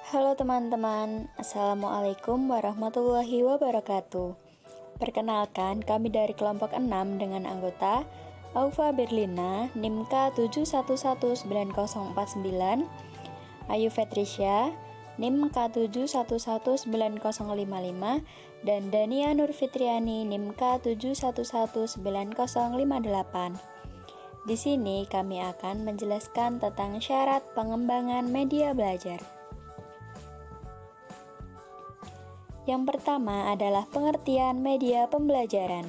Halo teman-teman, Assalamualaikum warahmatullahi wabarakatuh. Perkenalkan, kami dari kelompok 6 dengan anggota Aufa Berlina, NIM K7119049, Ayu Fetricia, NIM K7119055, dan Dania Nur Fitriani, NIM K7119058. Di sini kami akan menjelaskan tentang syarat pengembangan media belajar. Yang pertama adalah pengertian media pembelajaran.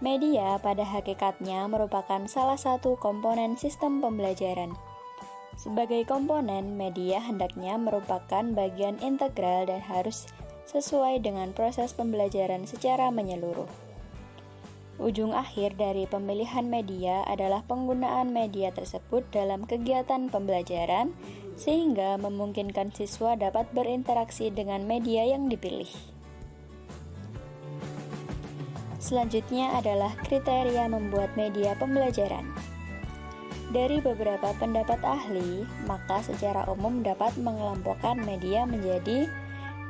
Media pada hakikatnya merupakan salah satu komponen sistem pembelajaran. Sebagai komponen, media hendaknya merupakan bagian integral dan harus sesuai dengan proses pembelajaran secara menyeluruh. Ujung akhir dari pemilihan media adalah penggunaan media tersebut dalam kegiatan pembelajaran, sehingga memungkinkan siswa dapat berinteraksi dengan media yang dipilih. Selanjutnya adalah kriteria membuat media pembelajaran. Dari beberapa pendapat ahli, maka secara umum dapat mengelompokkan media menjadi: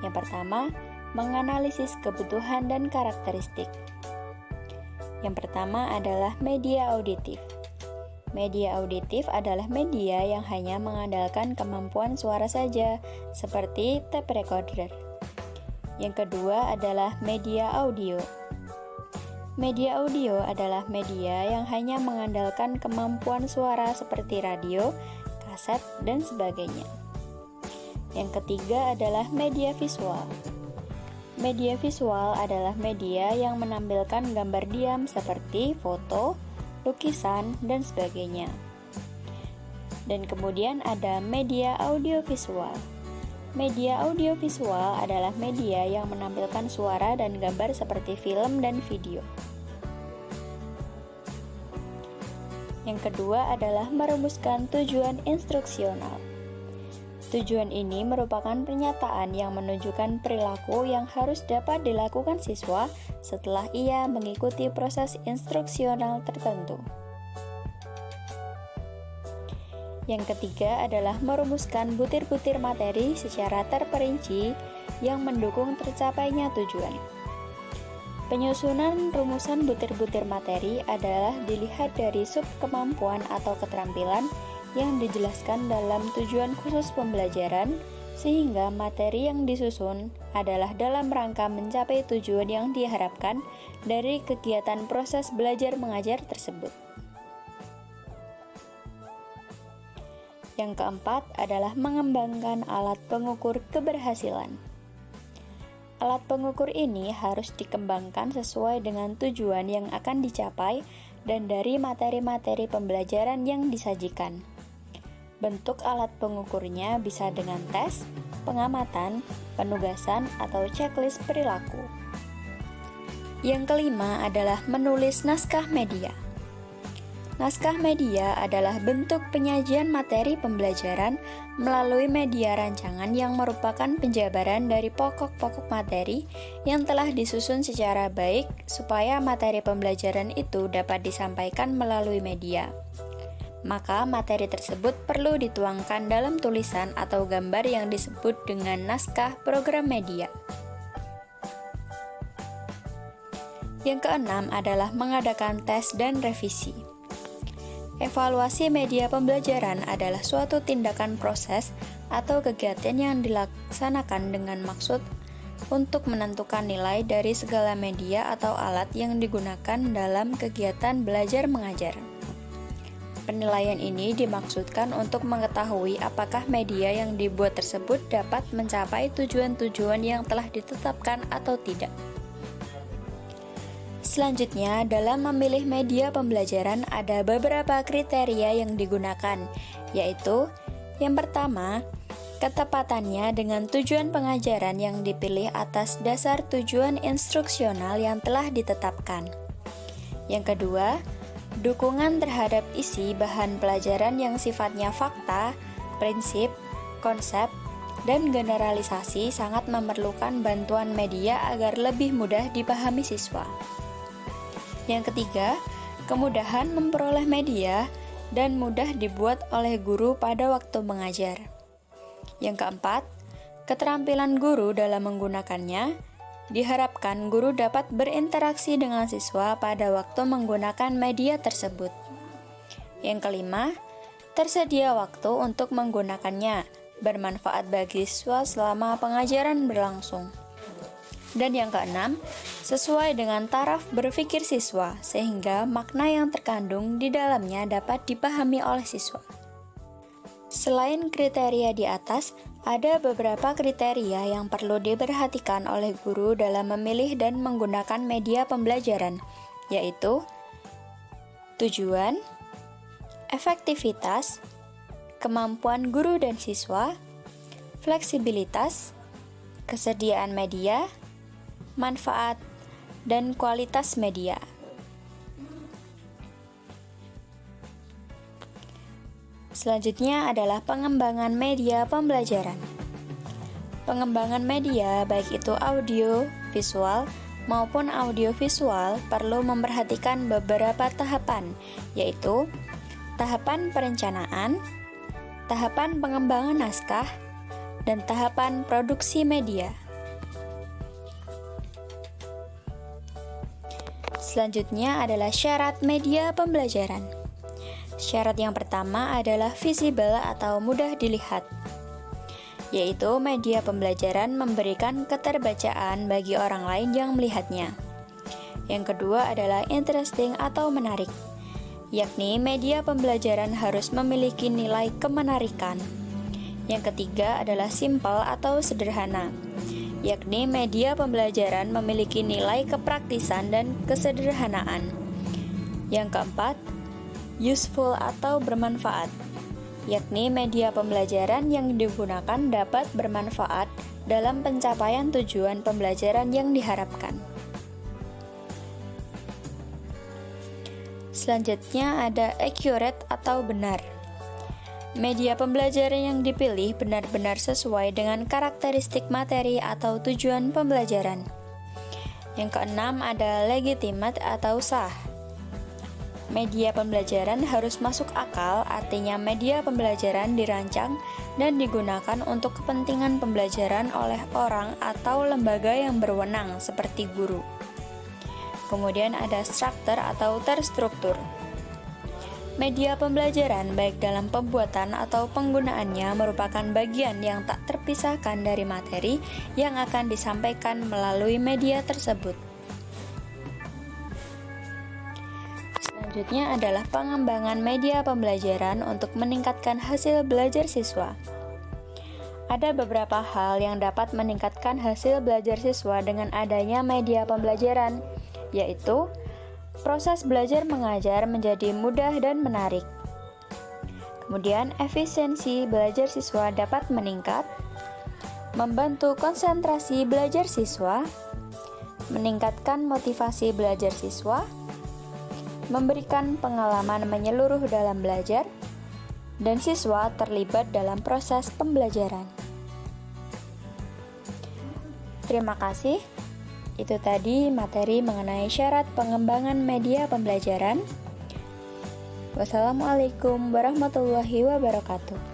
yang pertama, menganalisis kebutuhan dan karakteristik. Yang pertama adalah media auditif. Media auditif adalah media yang hanya mengandalkan kemampuan suara saja, seperti tape recorder. Yang kedua adalah media audio. Media audio adalah media yang hanya mengandalkan kemampuan suara seperti radio, kaset, dan sebagainya. Yang ketiga adalah media visual. Media visual adalah media yang menampilkan gambar diam seperti foto, lukisan, dan sebagainya. Dan kemudian ada media audiovisual. Media audiovisual adalah media yang menampilkan suara dan gambar seperti film dan video. Yang kedua adalah merumuskan tujuan instruksional. Tujuan ini merupakan pernyataan yang menunjukkan perilaku yang harus dapat dilakukan siswa setelah ia mengikuti proses instruksional tertentu. Yang ketiga adalah merumuskan butir-butir materi secara terperinci yang mendukung tercapainya tujuan. Penyusunan rumusan butir-butir materi adalah dilihat dari sub kemampuan atau keterampilan yang dijelaskan dalam tujuan khusus pembelajaran, sehingga materi yang disusun adalah dalam rangka mencapai tujuan yang diharapkan dari kegiatan proses belajar mengajar tersebut. Yang keempat adalah mengembangkan alat pengukur keberhasilan. Alat pengukur ini harus dikembangkan sesuai dengan tujuan yang akan dicapai dan dari materi-materi pembelajaran yang disajikan. Bentuk alat pengukurnya bisa dengan tes, pengamatan, penugasan, atau checklist perilaku. Yang kelima adalah menulis naskah media. Naskah media adalah bentuk penyajian materi pembelajaran melalui media rancangan yang merupakan penjabaran dari pokok-pokok materi yang telah disusun secara baik supaya materi pembelajaran itu dapat disampaikan melalui media. Maka materi tersebut perlu dituangkan dalam tulisan atau gambar yang disebut dengan naskah program media. Yang keenam adalah mengadakan tes dan revisi. Evaluasi media pembelajaran adalah suatu tindakan proses atau kegiatan yang dilaksanakan dengan maksud untuk menentukan nilai dari segala media atau alat yang digunakan dalam kegiatan belajar mengajar. Penilaian ini dimaksudkan untuk mengetahui apakah media yang dibuat tersebut dapat mencapai tujuan-tujuan yang telah ditetapkan atau tidak. Selanjutnya, dalam memilih media pembelajaran ada beberapa kriteria yang digunakan, yaitu: yang pertama, ketepatannya dengan tujuan pengajaran yang dipilih atas dasar tujuan instruksional yang telah ditetapkan. Yang kedua, dukungan terhadap isi bahan pelajaran yang sifatnya fakta, prinsip, konsep, dan generalisasi sangat memerlukan bantuan media agar lebih mudah dipahami siswa. Yang ketiga, kemudahan memperoleh media dan mudah dibuat oleh guru pada waktu mengajar. Yang keempat, keterampilan guru dalam menggunakannya. Diharapkan guru dapat berinteraksi dengan siswa pada waktu menggunakan media tersebut. Yang kelima, tersedia waktu untuk menggunakannya, bermanfaat bagi siswa selama pengajaran berlangsung. Dan yang keenam, sesuai dengan taraf berpikir siswa, sehingga makna yang terkandung di dalamnya dapat dipahami oleh siswa. Selain kriteria di atas, ada beberapa kriteria yang perlu diperhatikan oleh guru dalam memilih dan menggunakan media pembelajaran, yaitu tujuan, efektivitas, kemampuan guru dan siswa, fleksibilitas, kesediaan media, manfaat, dan kualitas media. Selanjutnya adalah pengembangan media pembelajaran. Pengembangan media, baik itu audio, visual, maupun audiovisual, perlu memperhatikan beberapa tahapan, yaitu tahapan perencanaan, tahapan pengembangan naskah, dan tahapan produksi media. Selanjutnya adalah syarat media pembelajaran. Syarat yang pertama adalah visible atau mudah dilihat, yaitu media pembelajaran memberikan keterbacaan bagi orang lain yang melihatnya. Yang kedua adalah interesting atau menarik, yakni media pembelajaran harus memiliki nilai kemenarikan. Yang ketiga adalah simple atau sederhana, yakni media pembelajaran memiliki nilai kepraktisan dan kesederhanaan. Yang keempat, useful atau bermanfaat, yakni media pembelajaran yang digunakan dapat bermanfaat dalam pencapaian tujuan pembelajaran yang diharapkan. Selanjutnya ada accurate atau benar. Media pembelajaran yang dipilih benar-benar sesuai dengan karakteristik materi atau tujuan pembelajaran. Yang keenam ada legitimate atau sah. Media pembelajaran harus masuk akal, artinya media pembelajaran dirancang dan digunakan untuk kepentingan pembelajaran oleh orang atau lembaga yang berwenang seperti guru. Kemudian ada struktur atau terstruktur. Media pembelajaran baik dalam pembuatan atau penggunaannya merupakan bagian yang tak terpisahkan dari materi yang akan disampaikan melalui media tersebut. Selanjutnya adalah pengembangan media pembelajaran untuk meningkatkan hasil belajar siswa. Ada beberapa hal yang dapat meningkatkan hasil belajar siswa dengan adanya media pembelajaran, yaitu proses belajar mengajar menjadi mudah dan menarik. Kemudian, efisiensi belajar siswa dapat meningkat, membantu konsentrasi belajar siswa, meningkatkan motivasi belajar siswa, memberikan pengalaman menyeluruh dalam belajar, dan siswa terlibat dalam proses pembelajaran. Terima kasih. Itu tadi materi mengenai syarat pengembangan media pembelajaran. Wassalamualaikum warahmatullahi wabarakatuh.